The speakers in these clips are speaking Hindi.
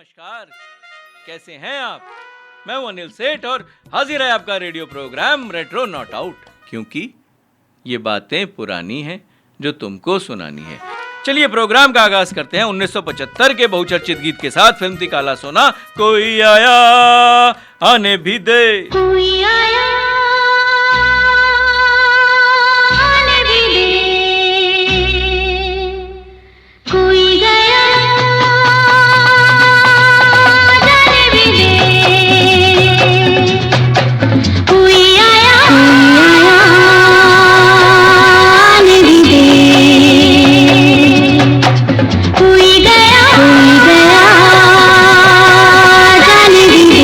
नमस्कार, कैसे हैं आप? मैं हूं अनिल सेठ और हाजिर है आपका radio program retro not out, क्योंकि ये बातें पुरानी हैं जो तुमको सुनानी है। चलिए प्रोग्राम का आगाज करते हैं 1975 के बहुचर्चित गीत के साथ। फिल्म थी काला सोना। कोई आया आने भी दे, कोई आया आने भी दे, कोई गया जाने भी दे, कोई आया आने भी दे, कोई गया जाने भी दे।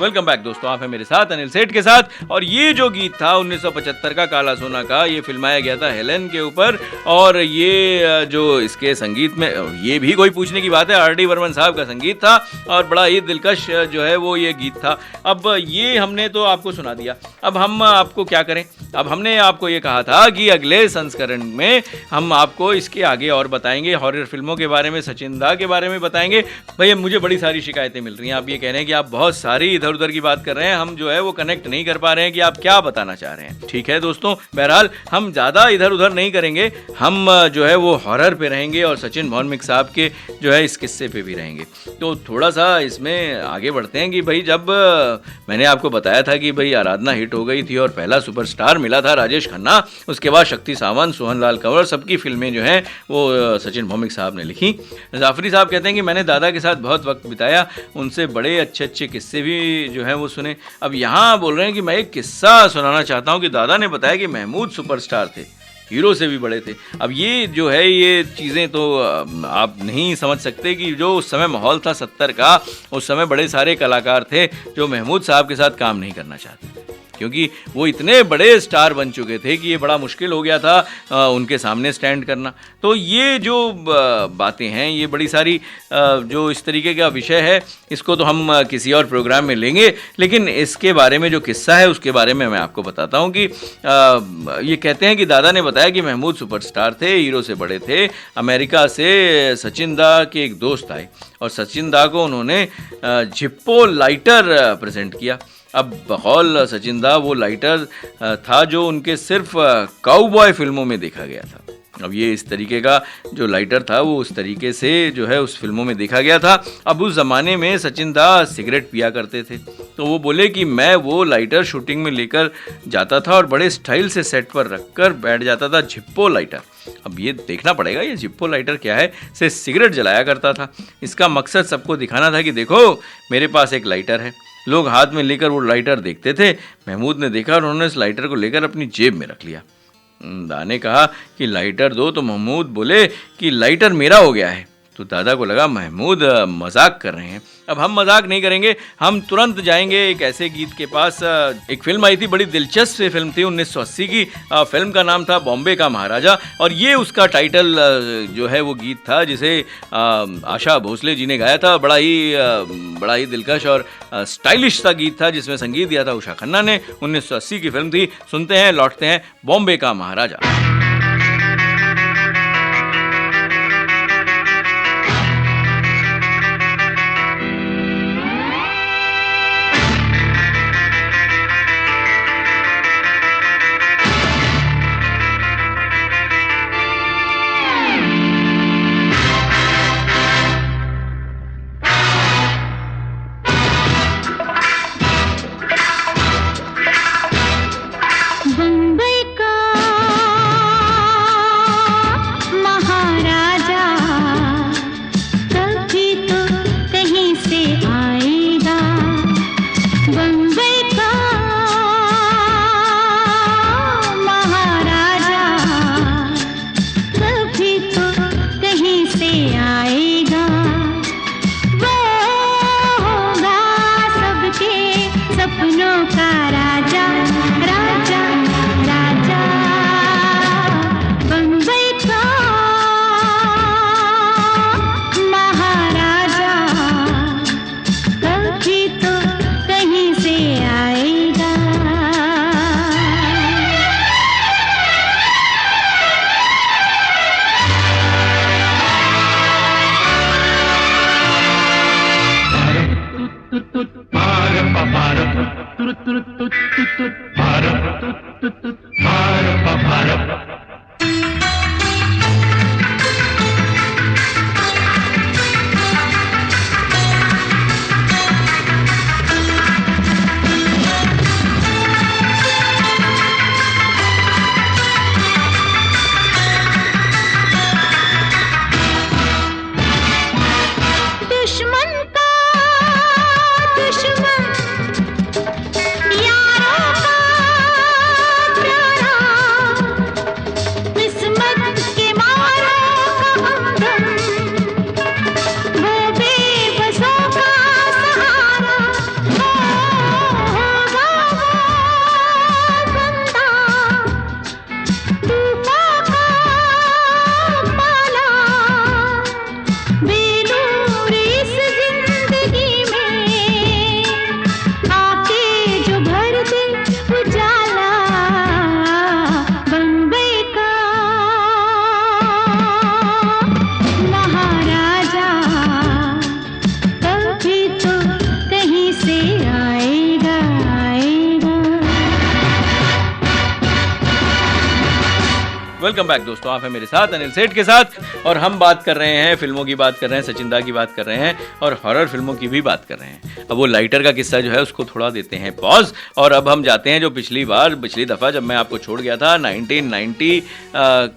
वेलकम बैक दोस्तों, आप हैं मेरे साथ अनिल सेठ के साथ। और ये जो गीत था 1975 का काला सोना का, ये फिल्माया गया था हेलेन के ऊपर। और ये जो इसके संगीत में, ये भी कोई पूछने की बात है, आर डी बर्मन साहब का संगीत था और बड़ा ही दिलकश जो है वो ये गीत था। अब ये हमने तो आपको सुना दिया, अब हम आपको क्या करें। अब हमने आपको ये कहा था कि अगले संस्करण में हम आपको इसके आगे और बताएंगे, हॉरर फिल्मों के बारे में, सचिन दा के बारे में बताएंगे। भैया मुझे बड़ी सारी शिकायतें मिल रही हैं, आप ये कह रहे हैं कि आप बहुत सारी इधर उधर की बात कर रहे हैं, हम जो है वो कनेक्ट नहीं कर पा रहे हैं कि आप क्या बताना चाह रहे हैं। ठीक है दोस्तों, बहरहाल हम ज़्यादा इधर उधर नहीं करेंगे, हम जो है वो हॉरर पे रहेंगे और सचिन भौमिक साहब के जो है इस किस्से पे भी रहेंगे। तो थोड़ा सा इसमें आगे बढ़ते हैं कि भाई जब मैंने आपको बताया था कि भाई आराधना हिट हो गई थी और पहला सुपरस्टार मिला था राजेश खन्ना, उसके बाद शक्ति सावंत, सोहनलाल कंवर, सबकी फिल्में जो हैं वो सचिन भौमिक साहब ने लिखी। जाफरी साहब कहते हैं कि मैंने दादा के साथ बहुत वक्त बिताया, उनसे बड़े अच्छे अच्छे किस्से भी जो हैं वो सुने। अब यहाँ बोल रहे हैं कि मैं एक किस्सा सुनाना चाहता हूँ कि दादा ने बताया कि महमूद सुपरस्टार थे, हीरो से भी बड़े थे। अब ये जो है ये चीज़ें तो आप नहीं समझ सकते कि जो उस समय माहौल था 70 का, उस समय बड़े सारे कलाकार थे जो महमूद साहब के साथ काम नहीं करना चाहते, क्योंकि वो इतने बड़े स्टार बन चुके थे कि ये बड़ा मुश्किल हो गया था उनके सामने स्टैंड करना। तो ये जो बातें हैं, ये बड़ी सारी जो इस तरीके का विषय है, इसको तो हम किसी और प्रोग्राम में लेंगे, लेकिन इसके बारे में जो किस्सा है उसके बारे में मैं आपको बताता हूँ कि ये कहते हैं कि दादा ने बताया कि महमूद सुपरस्टार थे, हीरो से बड़े थे। अमेरिका से सचिन दा के एक दोस्त आए और सचिन दा को उन्होंने जिप्पो लाइटर प्रेजेंट किया। अब बकौल सचिन दा वो लाइटर था जो उनके सिर्फ काउबॉय फिल्मों में देखा गया था। अब ये इस तरीके का जो लाइटर था वो उस तरीके से जो है उस फिल्मों में देखा गया था। अब उस ज़माने में सचिन दा सिगरेट पिया करते थे, तो वो बोले कि मैं वो लाइटर शूटिंग में लेकर जाता था और बड़े स्टाइल से सेट पर रख कर बैठ जाता था, जिप्पो लाइटर। अब ये देखना पड़ेगा ये जिप्पो लाइटर क्या है। से सिगरेट जलाया करता था, इसका मकसद सबको दिखाना था कि देखो मेरे पास एक लाइटर है। लोग हाथ में लेकर वो लाइटर देखते थे। महमूद ने देखा और उन्होंने इस लाइटर को लेकर अपनी जेब में रख लिया। दा ने कहा कि लाइटर दो, तो महमूद बोले कि लाइटर मेरा हो गया है। तो दादा को लगा महमूद मजाक कर रहे हैं। अब हम मजाक नहीं करेंगे, हम तुरंत जाएंगे एक ऐसे गीत के पास। एक फिल्म आई थी, बड़ी दिलचस्प फिल्म थी 1980 की। फिल्म का नाम था बॉम्बे का महाराजा, और ये उसका टाइटल जो है वो गीत था जिसे आशा भोसले जी ने गाया था। बड़ा ही दिलकश और स्टाइलिश सा गीत था जिसमें संगीत दिया था उषा खन्ना ने। 1980 की फिल्म थी। सुनते हैं, लौटते हैं, बॉम्बे का महाराजा। बम्बई का वेलकम बैक दोस्तों, आप हैं मेरे साथ अनिल सेठ के साथ और हम बात कर रहे हैं फिल्मों की बात कर रहे हैं, सचिन दा की बात कर रहे हैं और हॉरर फिल्मों की भी बात कर रहे हैं। अब वो लाइटर का किस्सा जो है उसको थोड़ा देते हैं पॉज और अब हम जाते हैं जो पिछली दफ़ा जब मैं आपको छोड़ गया था 1990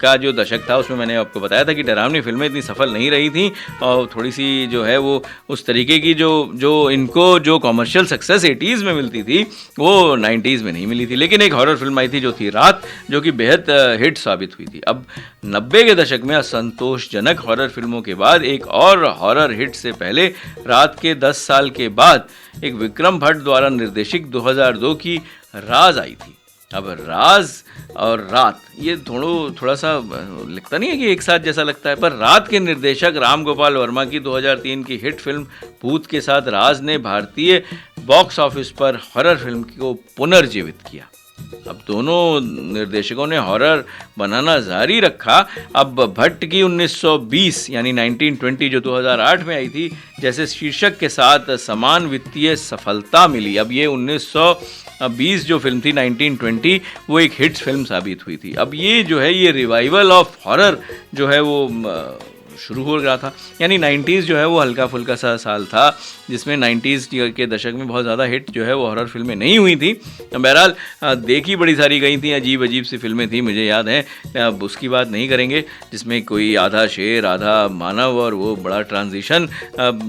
का जो दशक था, उसमें मैंने आपको बताया था कि डरावनी फिल्में इतनी सफल नहीं रही थी और थोड़ी सी जो है वो उस तरीके की जो इनको जो कॉमर्शियल सक्सेस 80s में मिलती थी वो 90s में नहीं मिली थी। लेकिन एक हॉरर फिल्म आई थी जो थी रात, जो कि बेहद हिट साबित हुई थी। अब 90 के दशक में असंतोषजनक हॉरर फिल्मों के बाद एक और हॉरर हिट से पहले रात के 10 साल के बाद एक विक्रम भट्ट द्वारा निर्देशित 2002 की राज आई थी। अब राज और रात ये थोड़ा सा लगता नहीं है कि एक साथ जैसा लगता है, पर रात के निर्देशक राम गोपाल वर्मा की 2003 की हिट फिल्म भूत के साथ राज ने भारतीय बॉक्स ऑफिस पर हॉरर फिल्म को पुनर्जीवित किया। अब दोनों निर्देशकों ने हॉरर बनाना जारी रखा। अब भट्ट की 1920 यानी 1920 जो 2008 में आई थी जैसे शीर्षक के साथ समान वित्तीय सफलता मिली। अब ये 1920 जो फिल्म थी 1920 वो एक हिट फिल्म साबित हुई थी। अब ये जो है ये रिवाइवल ऑफ हॉरर जो है वो शुरू हो रहा था, यानी 90s जो है वो हल्का फुल्का सा साल था जिसमें 90s के दशक में बहुत ज़्यादा हिट जो है वो हॉरर फिल्में नहीं हुई थी। बहरहाल देखी बड़ी सारी गई थी, अजीब अजीब सी फिल्में थी, मुझे याद है। अब उसकी बात नहीं करेंगे जिसमें कोई आधा शेर आधा मानव और वो बड़ा ट्रांजिशन,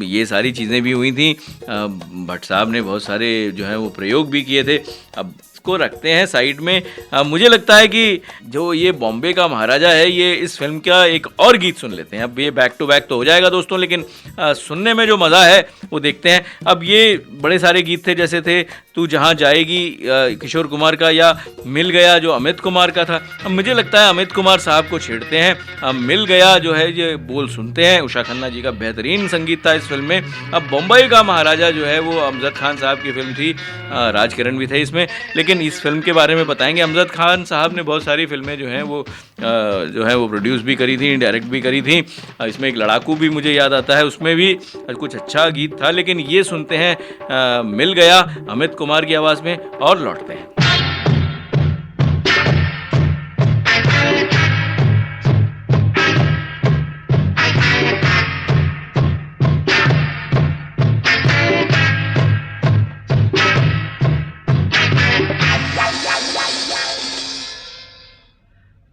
ये सारी चीज़ें भी हुई थी। भट्ट साहब ने बहुत सारे जो है वो प्रयोग भी किए थे। अब को रखते हैं साइड में। मुझे लगता है कि जो ये बॉम्बे का महाराजा है ये इस फिल्म का एक और गीत सुन लेते हैं। अब ये बैक टू बैक तो हो जाएगा दोस्तों, लेकिन सुनने में जो मज़ा है वो देखते हैं। अब ये बड़े सारे गीत थे, जैसे थे तू जहाँ जाएगी किशोर कुमार का, या मिल गया जो अमित कुमार का था। अब मुझे लगता है अमित कुमार साहब को छेड़ते हैं। अब मिल गया जो है ये बोल सुनते हैं। उषा खन्ना जी का बेहतरीन संगीत था इस फिल्म में। अब बॉम्बे का महाराजा जो है वो अमजद खान साहब की फिल्म थी, राज किरण भी थे इसमें। लेकिन इस फिल्म के बारे में बताएंगे। अमजद खान साहब ने बहुत सारी फिल्में जो हैं वो प्रोड्यूस भी करी थी, डायरेक्ट भी करी थी। इसमें एक लड़ाकू भी मुझे याद आता है, उसमें भी कुछ अच्छा गीत था। लेकिन ये सुनते हैं मिल गया अमित कुमार की आवाज़ में और लौटते हैं।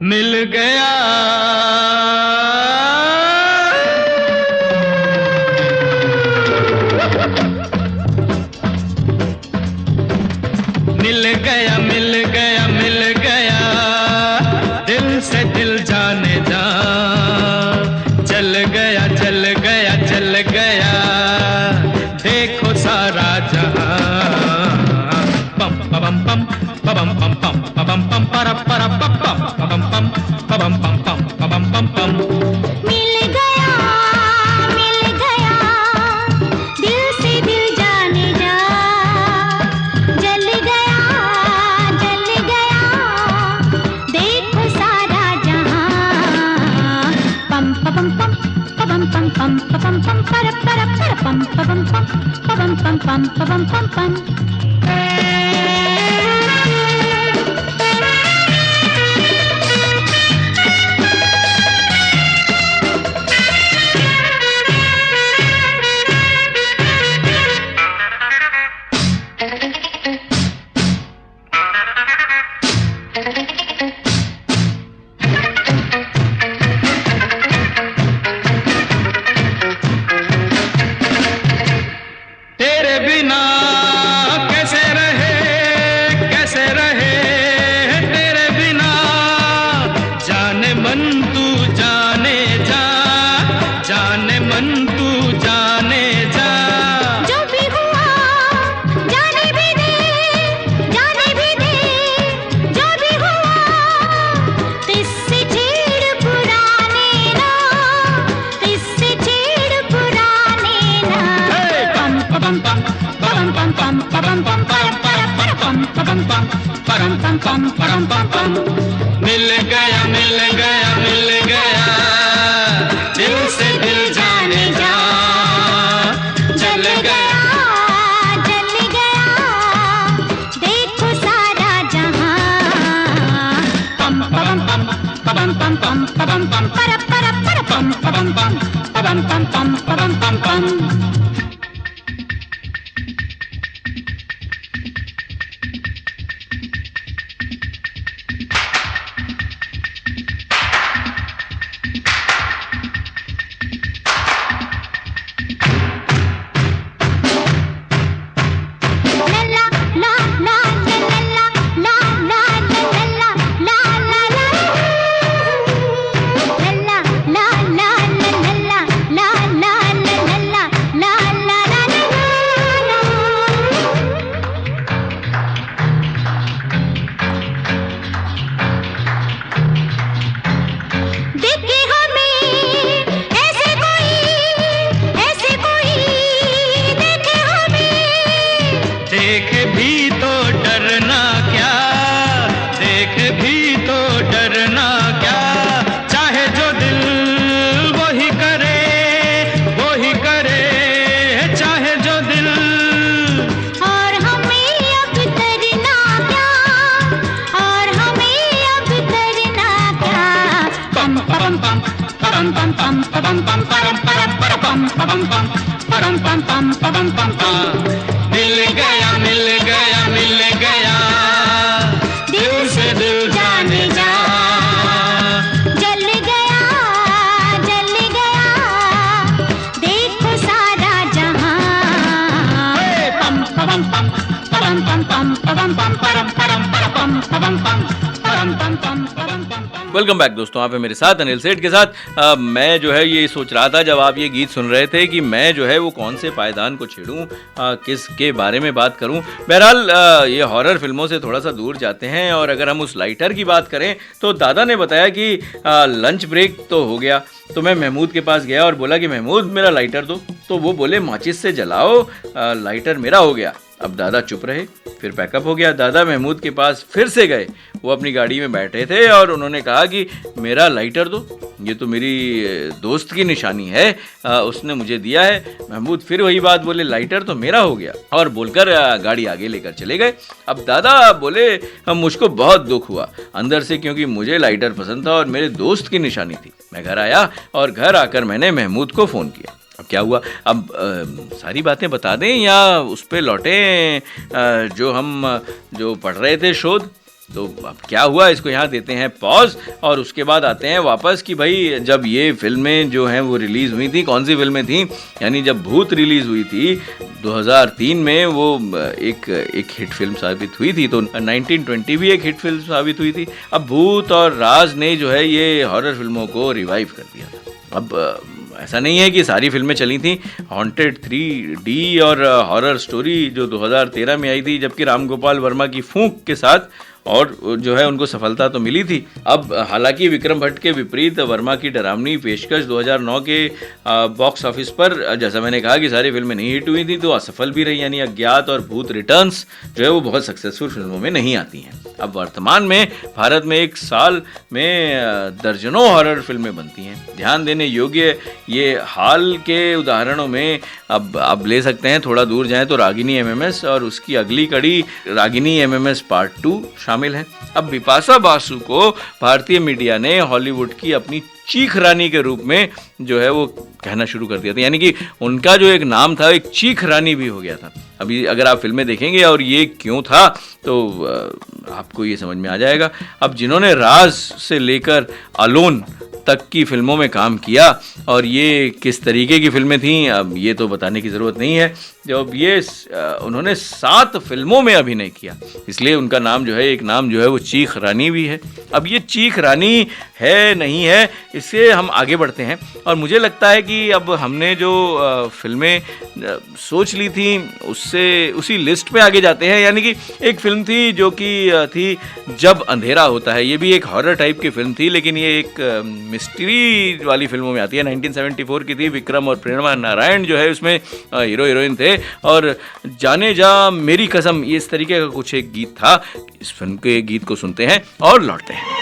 मिल गया मिल गया मिल गया मिल गया दिल से दिल जाने जा, चल गया चल गया चल गया देखो सारा जहां। पम पम पम पम पम पम पम पम पर पर पम पम पम पम पम पम पम पम पम। मिल गया दिल से दिल जाने जा, जल गया देखो सारा जहां। पम पम पम पम पम पम पम पम पर पम पम पम पम पम पम। तेरे बिना कैसे रहे तेरे बिना जाने मन तू जाने जा, जाने मन तू जाने जा। जो भी हुआ जाने भी दे जो भी हुआ किससे छेड़ पुराने ना, किससे छेड़ पुराने ना। पम पम पम पम पम पम पम पम पम पम पम। मिल गया मिल गया मिल गया दिल से दिल जाने जा, चल गया देखो सारा जहां। पम पम पम पम पम pam pam pam pam pam pam pam pam pam. मिल गया मिल गया मिल गया दिल से दिल जाने जा जल गया देखो सारा जहां पम पम पम पम पम पम पम पम परम परम परम पम पम परम पम पम परम पम. वेलकम बैक दोस्तों, आप हैं मेरे साथ अनिल सेठ के साथ। मैं जो है ये सोच रहा था जब आप ये गीत सुन रहे थे कि मैं जो है वो कौन से पायदान को छेड़ूं, किसके बारे में बात करूं। बहरहाल ये हॉरर फिल्मों से थोड़ा सा दूर जाते हैं और अगर हम उस लाइटर की बात करें तो दादा ने बताया कि लंच ब्रेक तो हो गया, तो मैं महमूद के पास गया और बोला कि महमूद मेरा लाइटर दो, तो वो बोले माचिस से जलाओ, लाइटर मेरा हो गया। अब दादा चुप रहे, फिर पैकअप हो गया। दादा महमूद के पास फिर से गए, वो अपनी गाड़ी में बैठे थे और उन्होंने कहा कि मेरा लाइटर दो, ये तो मेरी दोस्त की निशानी है, उसने मुझे दिया है। महमूद फिर वही बात बोले, लाइटर तो मेरा हो गया, और बोलकर गाड़ी आगे लेकर चले गए। अब दादा बोले मुझको बहुत दुख हुआ अंदर से, क्योंकि मुझे लाइटर पसंद था और मेरे दोस्त की निशानी थी। मैं घर आया और घर आकर मैंने महमूद को फ़ोन किया। अब क्या हुआ, अब सारी बातें बता दें या उस पर लौटें जो पढ़ रहे थे शोध। तो अब क्या हुआ, इसको यहाँ देते हैं पॉज और उसके बाद आते हैं वापस कि भाई जब ये फिल्में जो हैं वो रिलीज़ हुई थी, कौन सी फिल्में थी, यानी जब भूत रिलीज़ हुई थी 2003 में, वो एक हिट फिल्म साबित हुई थी, तो 1920 भी एक हिट फिल्म साबित हुई थी। अब भूत और राज ने जो है ये हॉरर फिल्मों को रिवाइव कर दिया था। अब ऐसा नहीं है कि सारी फिल्में चली थी, हॉन्टेड 3D और हॉरर स्टोरी जो 2013 में आई थी, जबकि राम गोपाल वर्मा की फूंक के साथ, और जो है उनको सफलता तो मिली थी। अब हालांकि विक्रम भट्ट के विपरीत वर्मा की डरावनी पेशकश 2009 के बॉक्स ऑफिस पर, जैसा मैंने कहा कि सारी फिल्में नहीं हिट हुई थी, तो असफल भी रही, यानी अज्ञात और भूत रिटर्न्स जो है वो बहुत सक्सेसफुल फिल्मों में नहीं आती हैं। अब वर्तमान में भारत में एक साल में दर्जनों हॉरर फिल्में बनती हैं। ध्यान देने योग्य ये हाल के उदाहरणों में अब ले सकते हैं, थोड़ा दूर जाएं तो रागिनी MMS और उसकी अगली कड़ी रागिनी MMS पार्ट 2 शामिल है। अब बिपाशा बासु को भारतीय मीडिया ने हॉलीवुड की अपनी चीख रानी के रूप में जो है वो कहना शुरू कर दिया था, यानी कि उनका जो एक नाम था एक चीख रानी भी हो गया था। अभी अगर आप फिल्में देखेंगे और ये क्यों था तो आपको ये समझ में आ जाएगा। अब जिन्होंने राज से लेकर अलोन तक की फिल्मों में काम किया और ये किस तरीके की फिल्में थीं, अब ये तो बताने की ज़रूरत नहीं है। जब ये उन्होंने 7 फिल्मों में अभिनय किया, इसलिए उनका नाम जो है, एक नाम जो है वो चीख रानी भी है। अब ये चीख रानी है नहीं है, इससे हम आगे बढ़ते हैं और मुझे लगता है कि अब हमने जो फिल्में सोच ली थी उससे उसी लिस्ट पे आगे जाते हैं। यानी कि एक फिल्म थी जो कि थी जब अंधेरा होता है, ये भी एक हॉरर टाइप की फिल्म थी, लेकिन ये एक मिस्ट्री वाली फिल्मों में आती है। 1974 की थी, विक्रम और प्रेरणा नारायण जो है उसमें हीरो हीरोइन थे, और जाने जा मेरी कसम, ये इस तरीके का कुछ एक गीत था। इस फिल्म के गीत को सुनते हैं और लौटते हैं।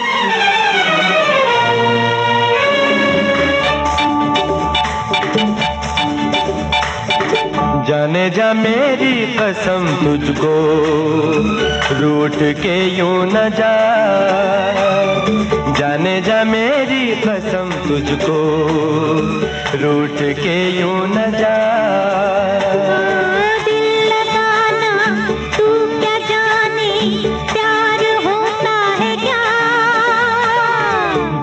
जाने जाने जा मेरी कसम तुझको रूठ के यूं न जा, जाने जा मेरी कसम तुझको रूठ के यूं न जा। दिल लगाना तू क्या जाने प्यार होता है क्या,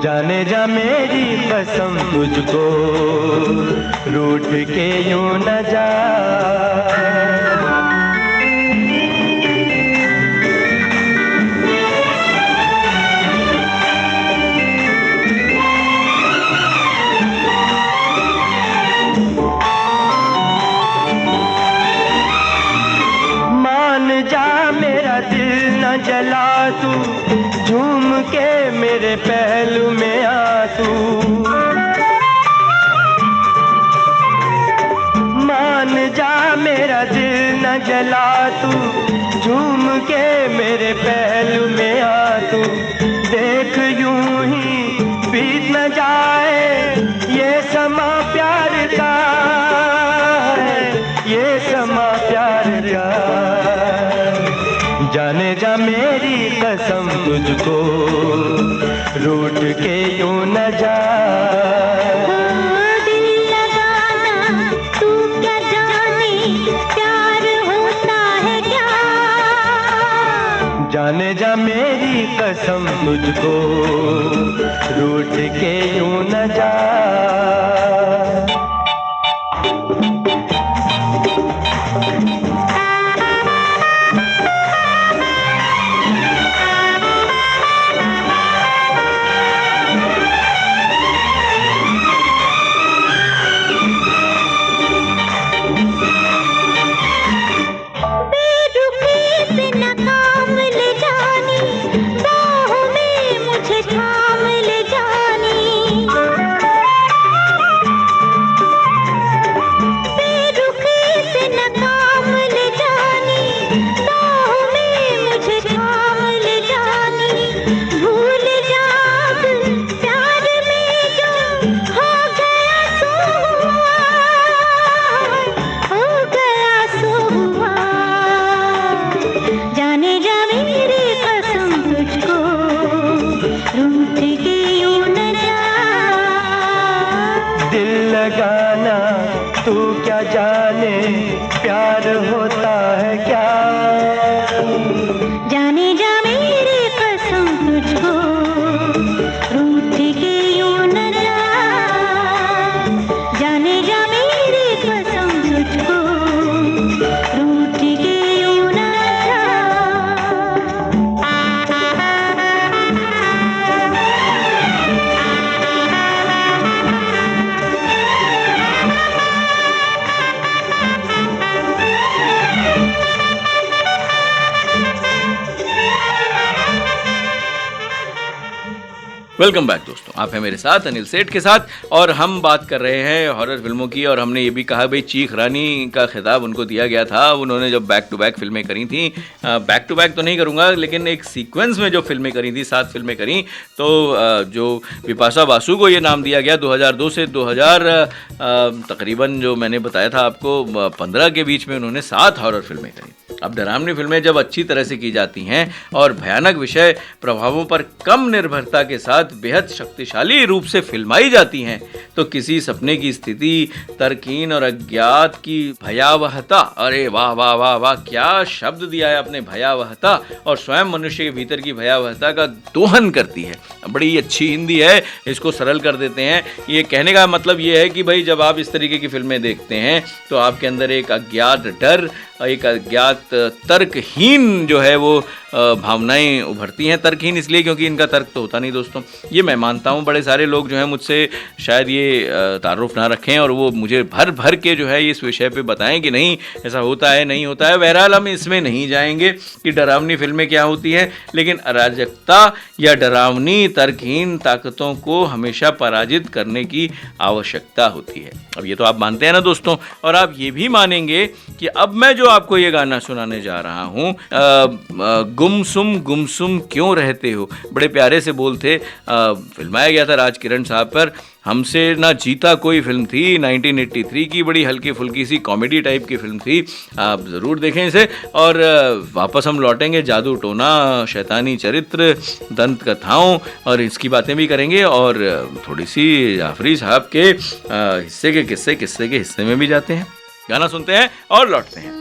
जाने जा मेरी कसम तुझको रूठ के यूं न जा। जला तू झूम के मेरे पहलू में आ तू, मान जा मेरा दिल न जला तू झूम के मेरे पहलू में आ तू। देख यूं ही बीत न जाए ये समा प्यार का है, ये समा प्यार का। जाने जा मेरी कसम तुझको रूठ के यूं न जा। दिल लगाना तू क्या जाने प्यार होता है क्या, जाने जा मेरी कसम तुझको रूठ के यूं न जा। तू क्या जाने प्यार होता है क्या, जाने जा मेरी कसम तुझको रूठ के यूं न जा, जाने जा मेरी कसम तुझको रूठ के यूं न जा। वेलकम बैक दोस्तों, आप हैं मेरे साथ अनिल सेठ के साथ और हम बात कर रहे हैं हॉरर फिल्मों की। और हमने ये भी कहा भाई चीख रानी का खिताब उनको दिया गया था, उन्होंने जब बैक टू बैक फिल्में करी थी। बैक टू बैक तो नहीं करूँगा, लेकिन एक सीक्वेंस में जो फिल्में करी थी, 7 फिल्में करी, तो जो बिपाशा बासु को ये नाम दिया गया 2002 से 2000 तकरीबन, जो मैंने बताया था आपको 15 के बीच में उन्होंने 7 हॉरर फिल्में करी। अब डरावनी फिल्में जब अच्छी तरह से की जाती हैं और भयानक विषय प्रभावों पर कम निर्भरता के साथ बेहद शक्तिशाली रूप से फिल्माई जाती हैं, तो किसी सपने की स्थिति, तरकीन और अज्ञात की भयावहता, अरे वाह वाह वाह वाह, क्या शब्द दिया है आपने, भयावहता, और स्वयं मनुष्य के भीतर की भयावहता का दोहन करती है। बड़ी अच्छी हिंदी है, इसको सरल कर देते हैं। ये कहने का मतलब ये है कि भाई जब आप इस तरीके की फिल्में देखते हैं तो आपके अंदर एक अज्ञात डर, एक अज्ञात तर्कहीन जो है वो भावनाएं उभरती हैं। तर्कहीन इसलिए क्योंकि इनका तर्क तो होता नहीं दोस्तों, ये मैं मानता हूँ। बड़े सारे लोग जो हैं मुझसे शायद ये तारुफ ना रखें और वो मुझे भर भर के जो है इस विषय पे बताएं कि नहीं ऐसा होता है, नहीं होता है। बहरहाल हम इसमें नहीं जाएंगे कि डरावनी फिल्में क्या होती हैं, लेकिन अराजकता या डरावनी तर्कहीन ताकतों को हमेशा पराजित करने की आवश्यकता होती है। अब ये तो आप मानते हैं ना दोस्तों, और आप ये भी मानेंगे कि अब मैं जो जो आपको ये गाना सुनाने जा रहा हूँ, गुमसुम क्यों रहते हो, बड़े प्यारे से बोल थे। फिल्माया गया था राज किरण साहब पर। हमसे ना जीता कोई फिल्म थी 1983 की, बड़ी हल्की फुल्की सी कॉमेडी टाइप की फिल्म थी। आप ज़रूर देखें इसे। और वापस हम लौटेंगे जादू टोना, शैतानी चरित्र, दंत कथाओं और इसकी बातें भी करेंगे, और थोड़ी सी जाफरी साहब के हिस्से के हिस्से में भी जाते हैं। गाना सुनते हैं और लौटते हैं।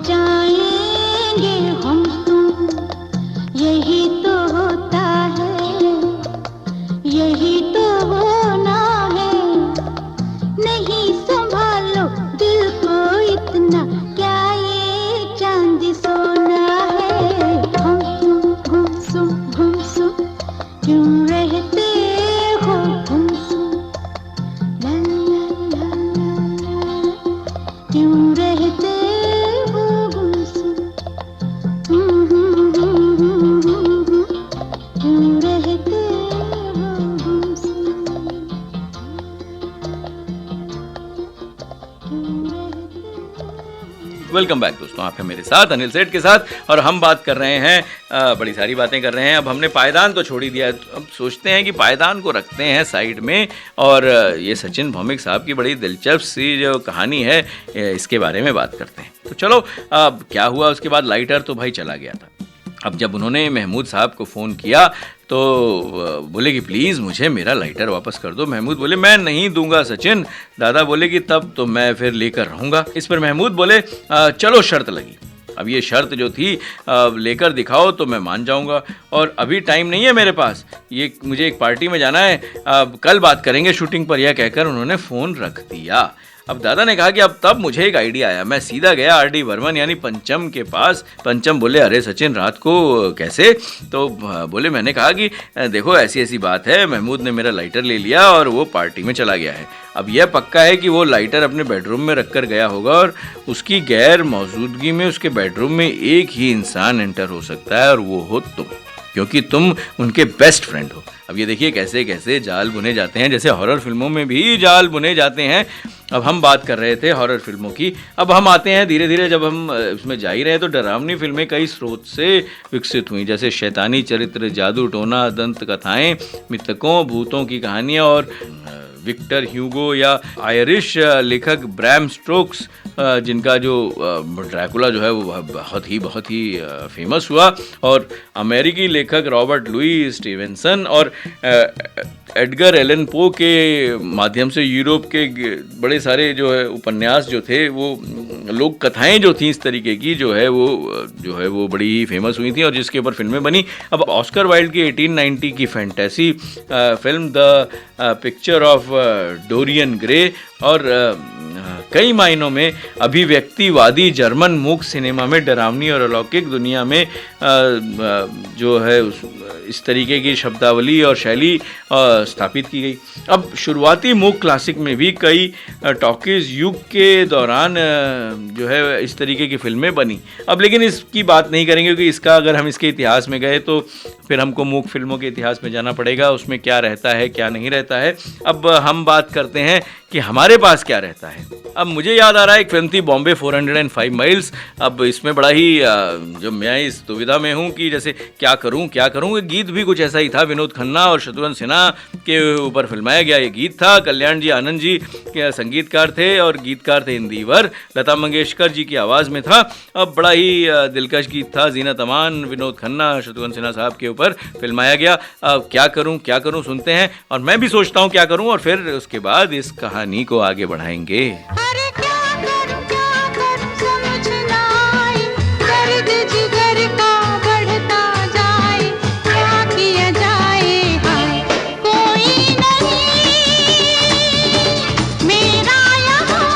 जाएंगे हम तुम, यही तो होता है। वेलकम बैक दोस्तों, आप हैं मेरे साथ अनिल सेठ के साथ और हम बात कर रहे हैं, बड़ी सारी बातें कर रहे हैं। अब हमने पायदान तो छोड़ ही दिया है, अब सोचते हैं कि पायदान को रखते हैं साइड में और ये सचिन भौमिक साहब की बड़ी दिलचस्प सी जो कहानी है इसके बारे में बात करते हैं। तो चलो, अब क्या हुआ उसके बाद, लाइटर तो भाई चला गया था। अब जब उन्होंने महमूद साहब को फ़ोन किया तो बोले कि प्लीज़ मुझे मेरा लाइटर वापस कर दो। महमूद बोले मैं नहीं दूंगा सचिन। दादा बोले कि तब तो मैं फिर लेकर रहूँगा। इस पर महमूद बोले चलो शर्त लगी। अब ये शर्त जो थी लेकर दिखाओ तो मैं मान जाऊंगा, और अभी टाइम नहीं है मेरे पास, ये मुझे एक पार्टी में जाना है, कल बात करेंगे शूटिंग पर। यह कहकर उन्होंने फ़ोन रख दिया। अब दादा ने कहा कि अब तब मुझे एक आइडिया आया। मैं सीधा गया आर.डी. बर्मन यानी पंचम के पास। पंचम बोले अरे सचिन रात को कैसे? तो बोले मैंने कहा कि देखो ऐसी ऐसी बात है, महमूद ने मेरा लाइटर ले लिया और वो पार्टी में चला गया है। अब यह पक्का है कि वो लाइटर अपने बेडरूम में रख कर गया होगा और उसकी गैर मौजूदगी में उसके बेडरूम में एक ही इंसान एंटर हो सकता है और वो हो तुम, क्योंकि तुम उनके बेस्ट फ्रेंड हो। अब ये देखिए कैसे कैसे जाल बुने जाते हैं, जैसे हॉरर फिल्मों में भी जाल बुने जाते हैं। अब हम बात कर रहे थे हॉरर फिल्मों की, अब हम आते हैं धीरे धीरे, जब हम इसमें जा ही रहे हैं तो डरावनी फिल्में कई स्रोत से विकसित हुई, जैसे शैतानी चरित्र, जादू टोना, दंत कथाएं, मिथकों, भूतों की कहानियाँ, और विक्टर ह्यूगो या आयरिश लेखक ब्रैम स्टोक्स जिनका जो ड्रैकुला जो है वो बहुत ही फेमस हुआ, और अमेरिकी लेखक रॉबर्ट लुई स्टीवेंसन और एडगर एलन पो के माध्यम से यूरोप के बड़े सारे जो है उपन्यास जो थे, वो लोक कथाएं जो थी इस तरीके की जो है वो बड़ी ही फेमस हुई थी और जिसके ऊपर फिल्में बनी। अब ऑस्कर वाइल्ड की 1890 की fantasy film the picture of Dorian Gray और कई मायनों में अभिव्यक्तिवादी जर्मन मूक सिनेमा में डरावनी और अलौकिक दुनिया में जो है इस तरीके की शब्दावली और शैली स्थापित की गई। अब शुरुआती मूक क्लासिक में भी कई टॉकीज युग के दौरान जो है इस तरीके की फिल्में बनी। अब लेकिन इसकी बात नहीं करेंगे क्योंकि इसका अगर हम इसके इतिहास में गए तो फिर हमको मूक फिल्मों के इतिहास में जाना पड़ेगा, उसमें क्या रहता है क्या नहीं रहता है। अब हम बात करते हैं कि हमारे पास क्या रहता है। अब मुझे याद आ रहा है एक फिल्म थी बॉम्बे 405 माइल्स। अब इसमें बड़ा ही जो मैं इस दुविधा में हूँ कि जैसे क्या करूँ, गीत भी कुछ ऐसा ही था, विनोद खन्ना और शत्रुघ्न सिन्हा के ऊपर फिल्माया गया ये गीत था। कल्याण जी आनंद जी के संगीतकार थे और गीतकार थे इंदिवर, लता मंगेशकर जी की आवाज़ में था। अब बड़ा ही दिलकश गीत था, जीनत अमान, विनोद खन्ना, शत्रुघ्न सिन्हा साहब के ऊपर फिल्माया गया। अब क्या करूँ सुनते हैं, और मैं भी सोचता हूँ क्या करूँ, और फिर उसके बाद इस कहानी को आगे बढ़ाएंगे। अरे क्या करूं समझ ना आए, दर्द जिगर का बढ़ता जाए, क्या किया जाए हाय कोई नहीं मेरा यहाँ,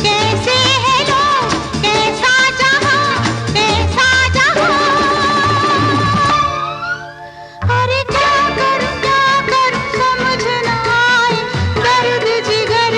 कैसे है लोग कैसा जहाँ, अरे क्या करूं समझ ना आए, दर्द जिगर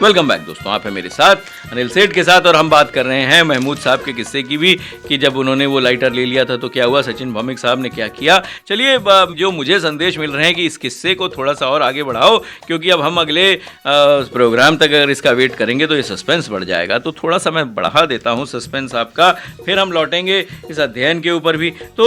वेलकम बैक दोस्तों, आप है मेरे साथ अनिल सेठ के साथ और हम बात कर रहे हैं महमूद साहब के किस्से की भी कि जब उन्होंने वो लाइटर ले लिया था तो क्या हुआ, सचिन भौमिक साहब ने क्या किया। चलिए जो मुझे संदेश मिल रहे हैं कि इस किस्से को थोड़ा सा और आगे बढ़ाओ, क्योंकि अब हम अगले प्रोग्राम तक अगर इसका वेट करेंगे तो ये सस्पेंस बढ़ जाएगा। तो थोड़ा सा मैं बढ़ा देता हूँ सस्पेंस आपका, फिर हम लौटेंगे इस अध्ययन के ऊपर भी। तो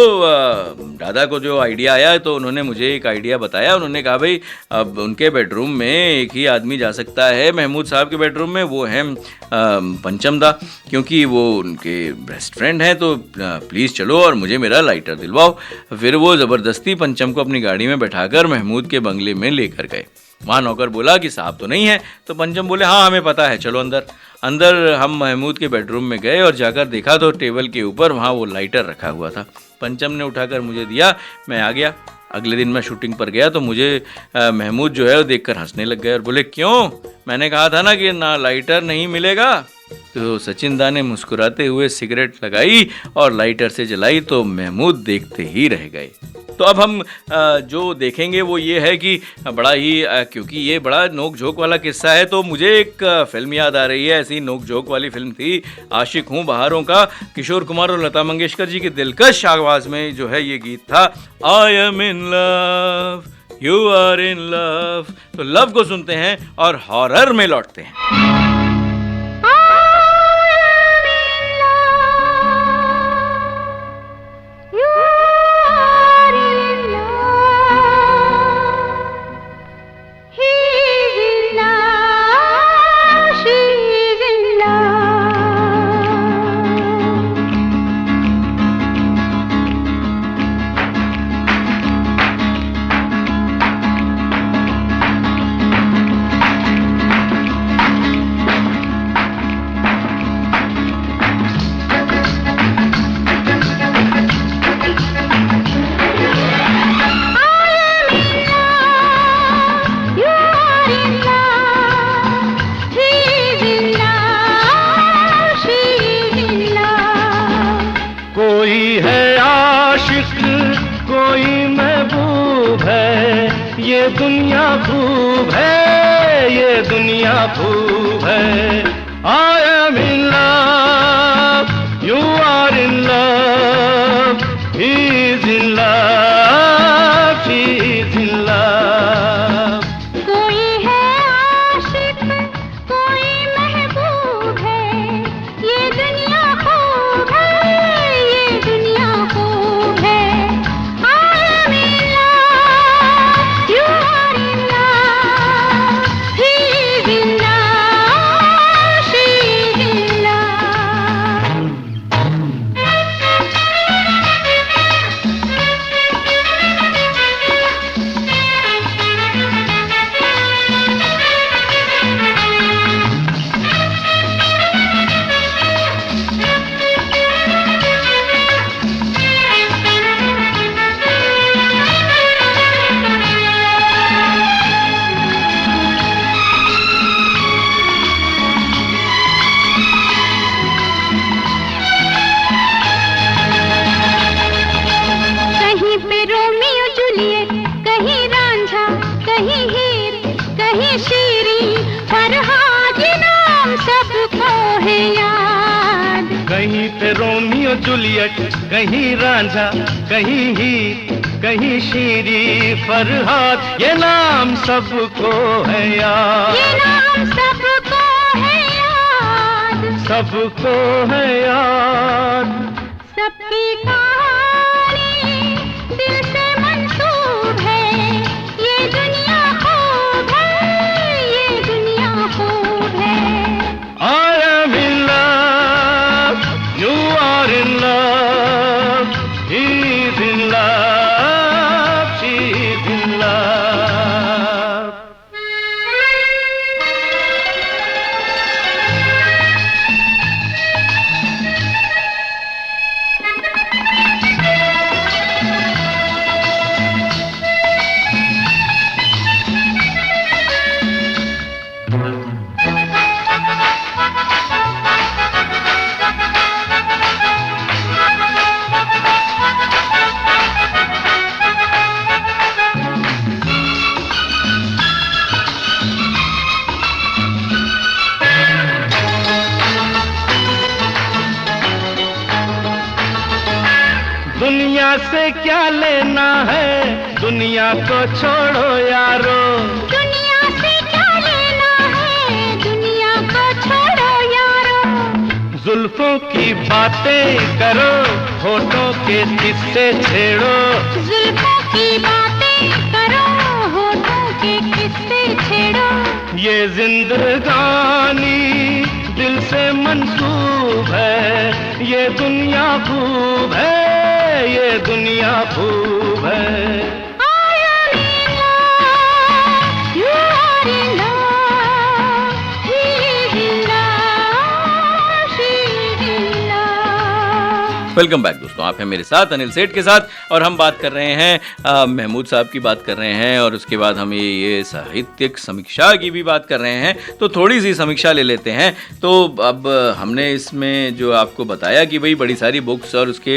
दादा को जो आइडिया आया तो उन्होंने मुझे एक आइडिया बताया। उन्होंने कहा भाई अब उनके बेडरूम में एक ही आदमी जा सकता है महमूद साहब के बेडरूम में, वो है पंचम दा, क्योंकि वो उनके बेस्ट फ्रेंड हैं। तो प्लीज़ चलो और मुझे मेरा लाइटर दिलवाओ। फिर वो ज़बरदस्ती पंचम को अपनी गाड़ी में बैठाकर महमूद के बंगले में लेकर गए। वहाँ नौकर बोला कि साहब तो नहीं है, तो पंचम बोले हाँ हमें पता है, चलो अंदर। अंदर हम महमूद के बेडरूम में गए और जाकर देखा तो टेबल के ऊपर वहाँ वो लाइटर रखा हुआ था। पंचम ने उठाकर मुझे दिया, मैं आ गया। अगले दिन मैं शूटिंग पर गया तो मुझे महमूद जो है वो देखकर हंसने लग गए और बोले क्यों, मैंने कहा था ना कि ना लाइटर नहीं मिलेगा। तो सचिन दा ने मुस्कुराते हुए सिगरेट लगाई और लाइटर से जलाई तो महमूद देखते ही रह गए। तो अब हम जो देखेंगे वो ये है कि बड़ा ही क्योंकि ये बड़ा नोक झोंक वाला किस्सा है तो मुझे एक फिल्म याद आ रही है। ऐसी नोक झोंक वाली फिल्म थी आशिक हूँ बहारों का। किशोर कुमार और लता मंगेशकर जी की दिलकश आवाज़ में जो है ये गीत था, I am in love you are in love. तो लव को सुनते हैं और हॉरर में लौटते हैं। दुनिया खूब है, ये दुनिया खूब है। I am in love, you are in love, he is in love, she is in love। कोई है आशिक, कोई महबूब है, ये दुनिया खूब है, ये दुनिया खूब है। I am in love, you are in love, he is in love, she is in love। कहीं पे रोमियो जूलियट, कहीं रांझा, कहीं हीर, कहीं शीरी, फरहाद ये नाम सबको है याद। कहीं पे रोमियो जूलियट, कहीं रांझा, कहीं हीर, कहीं शीरी, फरहाद ये नाम सबको है याद। ये नाम सबको है याद, सबको है याद। सबकी कहानी दिल से मंसूब है, ये दुनिया खूब है, ये दुनिया खूब है। I am in love, you are in love, he is in love, she is in love। से क्या लेना है, दुनिया को छोड़ो यारो। दुनिया से क्या लेना है, दुनिया को छोड़ो यारो। जुल्फों की बातें करो, होठों के किस्से छेड़ो। जुल्फों की बातें करो, होठों के किस्से छेड़ो। ये जिंदगानी दिल से मंसूब है, ये दुनिया खूब है, ये दुनिया खूब है। वेलकम बैक दोस्तों, आप हैं मेरे साथ अनिल सेठ के साथ और हम बात कर रहे हैं महमूद साहब की बात कर रहे हैं और उसके बाद हम ये साहित्यिक समीक्षा की भी बात कर रहे हैं। तो थोड़ी सी समीक्षा ले लेते हैं। तो अब हमने इसमें जो आपको बताया कि भाई बड़ी सारी बुक्स और उसके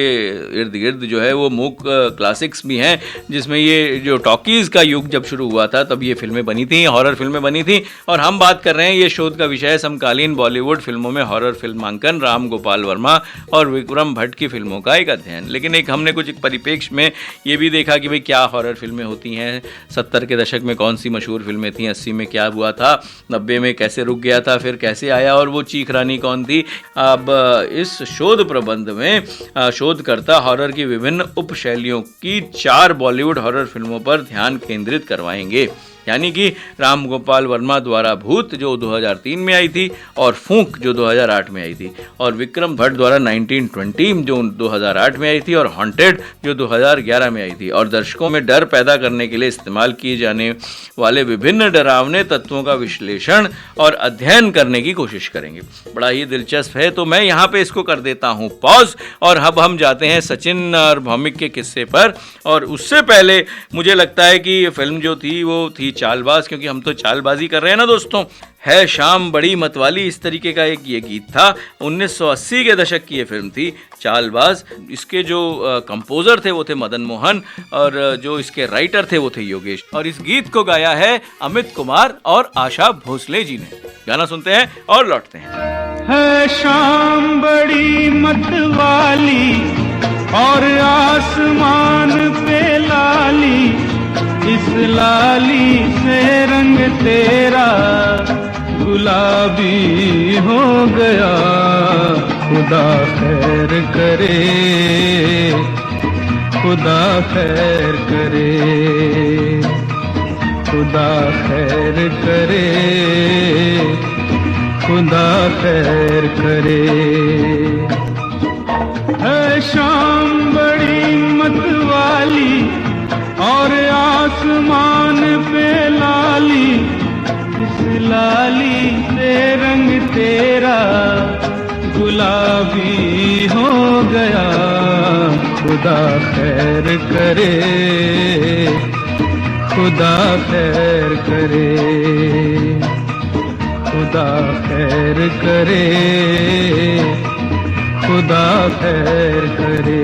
इर्द गिर्द जो है वो मूक क्लासिक्स भी हैं, जिसमें ये जो टॉकीज़ का युग जब शुरू हुआ था तब ये फिल्में बनी थी, हॉरर फिल्में बनी थी। और हम बात कर रहे हैं, ये शोध का विषय है समकालीन बॉलीवुड फिल्मों में हॉरर फिल्मांकन, राम गोपाल वर्मा और विक्रम भट्ट की फिल्मों का एक अध्ययन। लेकिन हमने कुछ परिप्रेक्ष्य में ये भी देखा कि भाई क्या हॉरर फिल्में होती हैं, 70 के दशक में कौन सी मशहूर फिल्में थी, 80 में क्या हुआ था, 90 में कैसे रुक गया था, फिर कैसे आया और वो चीख रानी कौन थी। अब इस शोध प्रबंध में शोधकर्ता हॉरर की विभिन्न उपशैलियों की 4 बॉलीवुड हॉरर फिल्मों पर ध्यान केंद्रित करवाएंगे, यानी कि राम गोपाल वर्मा द्वारा भूत जो 2003 में आई थी और फूंक जो 2008 में आई थी, और विक्रम भट्ट द्वारा 1920 जो 2008 में आई थी, और हॉन्टेड जो 2011 में आई थी। और दर्शकों में डर पैदा करने के लिए इस्तेमाल किए जाने वाले विभिन्न डरावने तत्वों का विश्लेषण और अध्ययन करने की कोशिश करेंगे। बड़ा ही दिलचस्प है। तो मैं यहाँ पे इसको कर देता हूँ पॉज और अब हम जाते हैं सचिन और भौमिक के किस्से पर। और उससे पहले मुझे लगता है कि ये फिल्म जो थी वो थी चालबाज, क्योंकि हम तो चालबाजी कर रहे हैं ना दोस्तों। है शाम बड़ी मतवाली, इस तरीके का एक ये गीत था। 1980 के दशक की ये फिल्म थी चालबाज। इसके जो कंपोजर थे वो थे मदन मोहन और जो इसके राइटर थे वो थे योगेश। और इस गीत को गाया है अमित कुमार और आशा भोसले जी ने। गाना सुनते हैं और लौटते हैं। है शाम बड़ी मतवाली और आसमान पे लाली, इस लाली से रंग तेरा गुलाबी हो गया। खुदा खैर करे, खुदा खैर करे, खुदा खैर करे, खुदा खैर करे। है शाम बड़ी मतवाली और आसमान पे लाली, इस लाली से रंग तेरा गुलाबी हो गया। खुदा खैर करे, खुदा खैर करे, खुदा खैर करे, खुदा खैर करे।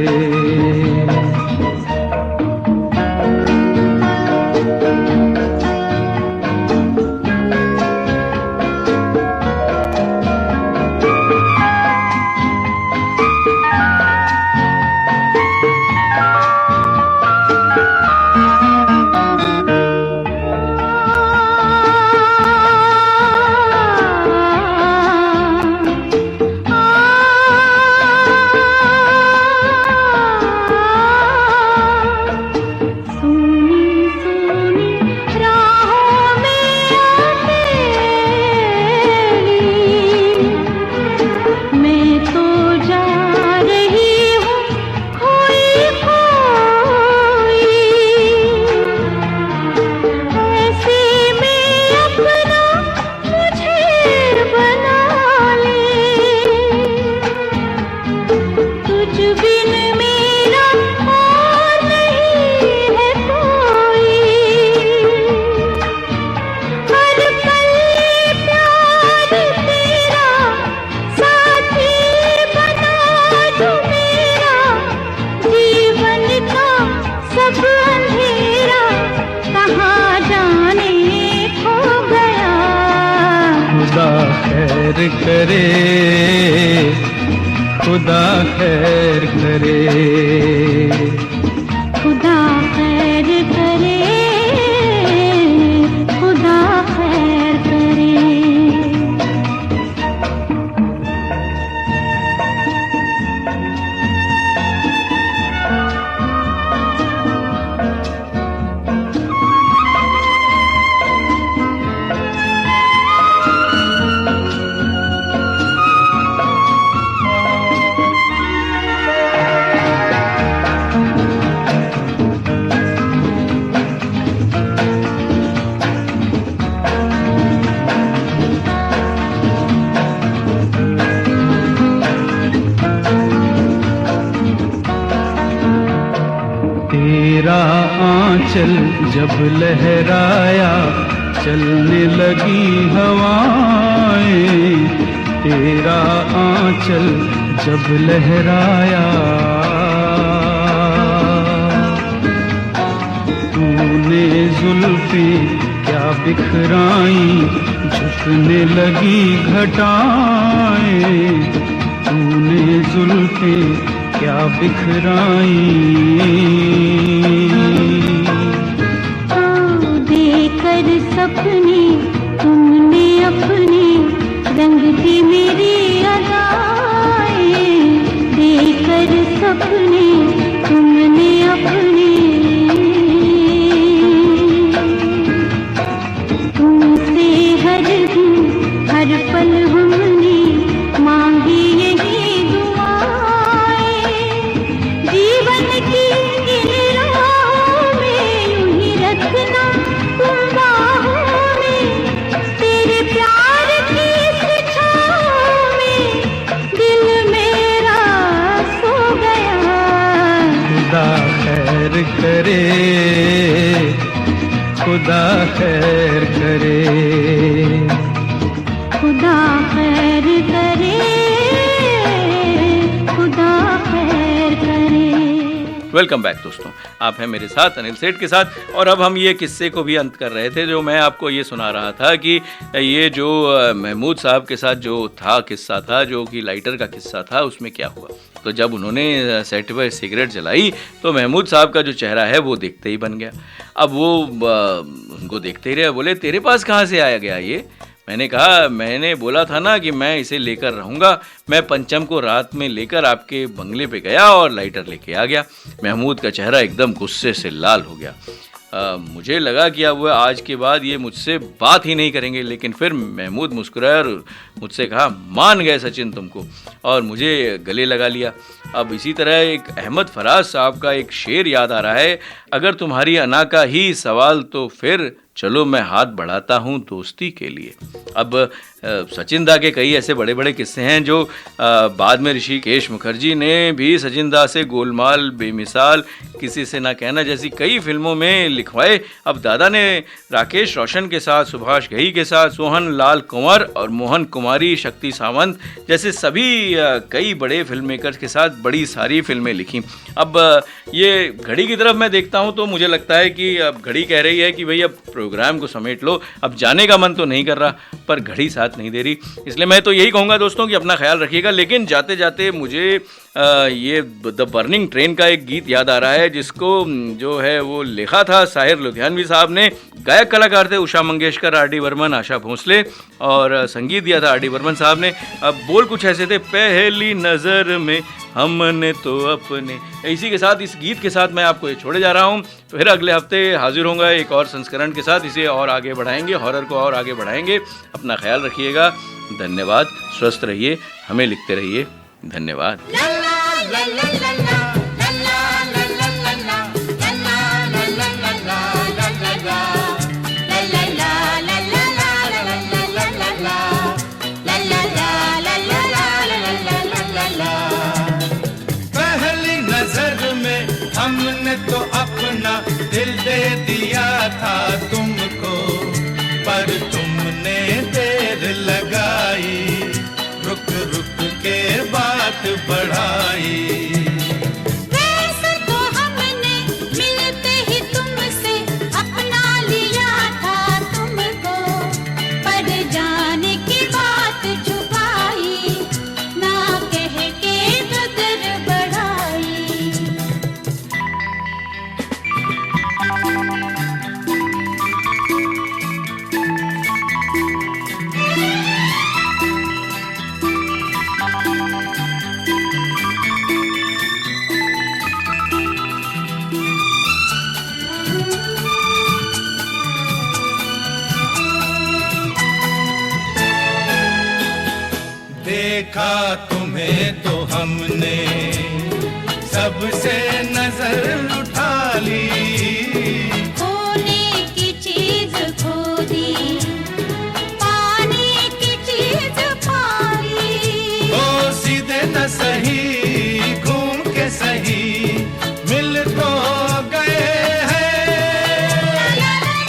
खैर करे, खुदा खैर करे, खैर करे, खुदा खैर करे। तेरा आंचल जब लहराया, चलने लगी हवाएं। तेरा आंचल जब लहराया, तूने जुल्फें क्या बिखराई, झुकने लगी घटाएं। तूने जुल्फें क्या बिखराई। देकर सपने तुमने अपने, रंग दी मेरी अदाएं। देकर सपने तुमने अपने, तुमसे हर दिन हर पल हमने मांगी यही दुआएं। जीवन की इन राहों में यूं ही रखना तुम बाहों में। तेरे प्यार की इस छाँव में दिल मेरा सो गया। खुदा खैर करे, खुदा खैर करे। खुदा खैर करे, खुदा खैर करे। वेलकम बैक दोस्तों, आप हैं मेरे साथ अनिल सेठ के साथ। और अब हम ये किस्से को भी अंत कर रहे थे, जो मैं आपको ये सुना रहा था कि ये जो महमूद साहब के साथ जो था किस्सा था, जो कि लाइटर का किस्सा था, उसमें क्या हुआ। तो जब उन्होंने सेट पर सिगरेट जलाई तो महमूद साहब का जो चेहरा है वो देखते ही बन गया। अब वो उनको देखते ही रहे, बोले तेरे पास कहाँ से आया गया ये। मैंने कहा, मैंने बोला था ना कि मैं इसे लेकर रहूँगा। मैं पंचम को रात में लेकर आपके बंगले पे गया और लाइटर लेके आ गया। महमूद का चेहरा एकदम गुस्से से लाल हो गया। मुझे लगा कि अब वह आज के बाद ये मुझसे बात ही नहीं करेंगे, लेकिन फिर महमूद मुस्कुराया और मुझसे कहा, मान गए सचिन तुमको, और मुझे गले लगा लिया। अब इसी तरह एक अहमद फराज साहब का एक शेर याद आ रहा है, अगर तुम्हारी अना का ही सवाल तो फिर चलो मैं हाथ बढ़ाता हूँ दोस्ती के लिए। अब सचिन दा के कई ऐसे बड़े बड़े किस्से हैं जो बाद में ऋषिकेश मुखर्जी ने भी सचिन दा से गोलमाल, बेमिसाल, किसी से ना कहना जैसी कई फिल्मों में लिखवाए। अब दादा ने राकेश रोशन के साथ, सुभाष घई के साथ, सोहन लाल कुंवर और मोहन कुमारी, शक्ति सावंत जैसे सभी कई बड़े फिल्म मेकर्स के साथ बड़ी सारी फिल्में लिखी। अब ये घड़ी की तरफ मैं देखता हूँ तो मुझे लगता है कि अब घड़ी कह रही है कि भाई अब प्रोग्राम को समेट लो। अब जाने का मन तो नहीं कर रहा, पर घड़ी साथ नहीं दे रही। इसलिए मैं तो यही कहूँगा दोस्तों कि अपना ख्याल रखिएगा। लेकिन जाते जाते मुझे ये द बर्निंग ट्रेन का एक गीत याद आ रहा है, जिसको जो है वो लिखा था साहिर लुधियानवी साहब ने। गायक कलाकार थे उषा मंगेशकर, आर डी बर्मन, आशा भोसले, और संगीत दिया था आर डी बर्मन साहब ने। अब बोल कुछ ऐसे थे, पहली नज़र में हमने तो अपने। इसी के साथ, इस गीत के साथ मैं आपको ये छोड़े जा रहा हूँ। फिर अगले हफ्ते हाजिर होंगे एक और संस्करण के साथ। इसे और आगे बढ़ाएंगे, हॉरर को और आगे बढ़ाएंगे। अपना ख्याल रखिएगा। धन्यवाद। स्वस्थ रहिए, हमें लिखते रहिए। धन्यवाद। हमने तो अपना दिल दे दिया था तुमको, पर तुमने देर लगाई, रुक रुक के बात बढ़ाई। वैसे तो हमने मिलते ही तुमसे अपना लिया था तुमको, पर जाने की बात छुपाई, ना कह के कदर बढ़ाई। देखा तुम्हें तो हमने सबसे नजर उठा ली, खोने की चीज खो दी, पाने की चीज पाई। ओ सीधे न सही घूम के सही मिल तो गए हैं।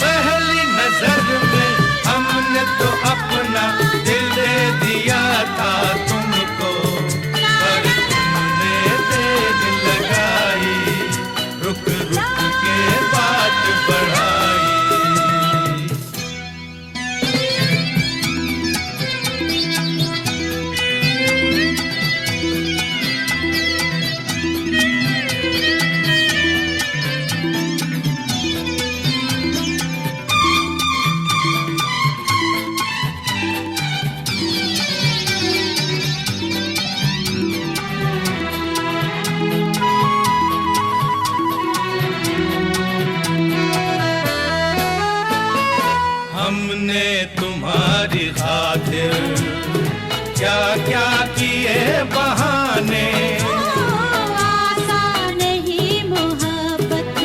पहली नजर में हमने तो अपना दिल दे दिया था तुमको, पर तुमने देर लगाई, रुक रुक के बात बढ़ाई। हमने तुम्हारी खातिर क्या क्या किए बहाने, आसान नहीं मोहब्बत,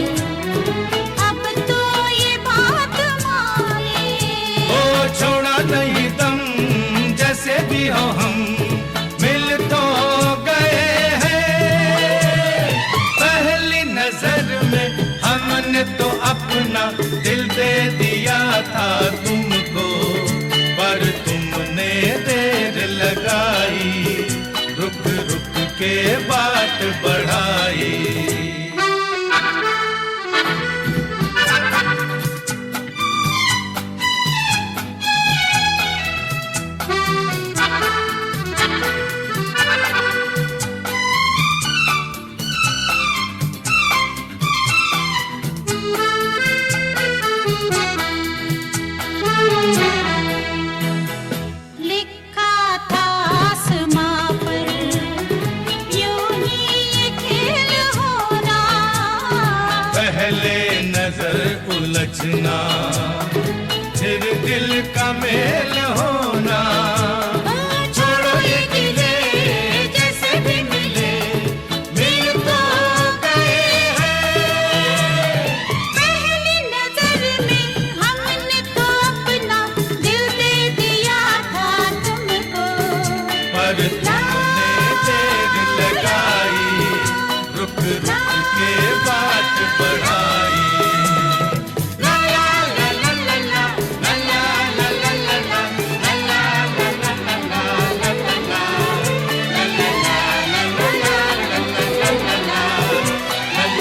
अब तो ये बात माने। ओ छोड़ा नहीं दम, जैसे भी हो हम मिल तो गए हैं। पहली नजर में हमने तो अपना दिल दे दिया था तुमको, पर तुमने देर लगाई, रुक रुक के बात बढ़ाई। लिखा था आसमां पर यूं ही ये खेल होना, पहले नजर उलझना फिर दिल का मेल